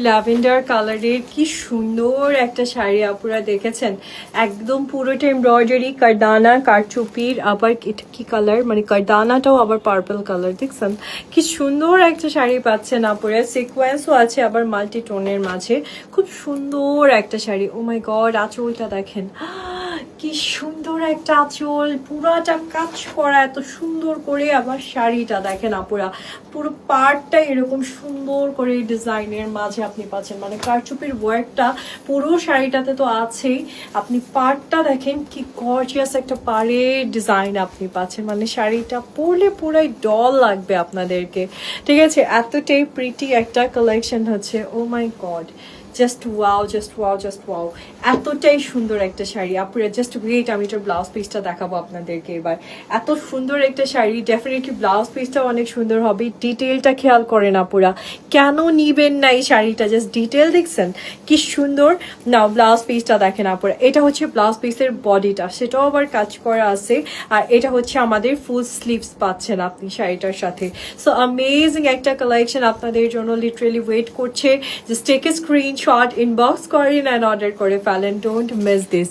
Lavender কালারের কি সুন্দর একটা শাড়ি আপুরা দেখেছেন, একদম পুরোটা এমব্রয়ডারি কারদানা কারচুপির, আবার এটা কি কালার মানে কারদানাটাও আবার পার্পল কালার, দেখছেন কি সুন্দর একটা শাড়ি পাচ্ছেন আপুরা। সিকোয়েন্সও আছে আবার মাল্টি টোনের মাঝে, খুব সুন্দর একটা শাড়ি। ও মাই গড, আঁচলটা দেখেন কি সুন্দর একটা আঁচল, পুরাটা কাজ করা এত সুন্দর করে। আবার শাড়িটা দেখেন আপুরা, পুরো পার্টটা এরকম সুন্দর করে ডিজাইনের মাঝে আপনি পাচ্ছেন, মানে কারচুপির ওয়ার্কটা পুরো শাড়িটাতে তো আছেই, আপনি পার্টটা দেখেন কি গর্জিয়াস একটা পাড়ের ডিজাইন আপনি পাচ্ছেন, মানে শাড়িটা পরলে পুরাই ডল লাগবে আপনাদেরকে, ঠিক আছে? এতটাই প্রিটি একটা কালেকশন হচ্ছে। Oh my god, just wow, just wow, just wow, এতটাই সুন্দর একটা শাড়ি আপুরা। জাস্ট ওয়েট, আমি এটার ব্লাউজ পিসটা দেখাবো আপনাদেরকে এবার। এত সুন্দর একটা শাড়ি, ডেফিনেটলি ব্লাউজ পিসটাও অনেক সুন্দর হবে। ডিটেলটা খেয়াল করেন আপুরা, কেন নিবেন না এই শাড়িটা? জাস্ট ডিটেল দেখছেন কি সুন্দর। নাও ব্লাউজ পিসটা দেখেন আপুরা, এটা হচ্ছে ব্লাউজ পিসের বডিটা, সেটাও আবার কাজ করা আছে, আর এটা হচ্ছে আমাদের ফুল স্লিভস পাচ্ছেন আপনি শাড়িটার সাথে। সো অ্যামেজিং একটা কালেকশন আপনাদের জন্য লিটারেলি ওয়েট করছে। Just take a screenshot, inbox করেন অ্যান্ড অর্ডার করে ফেলেন। Don't miss this.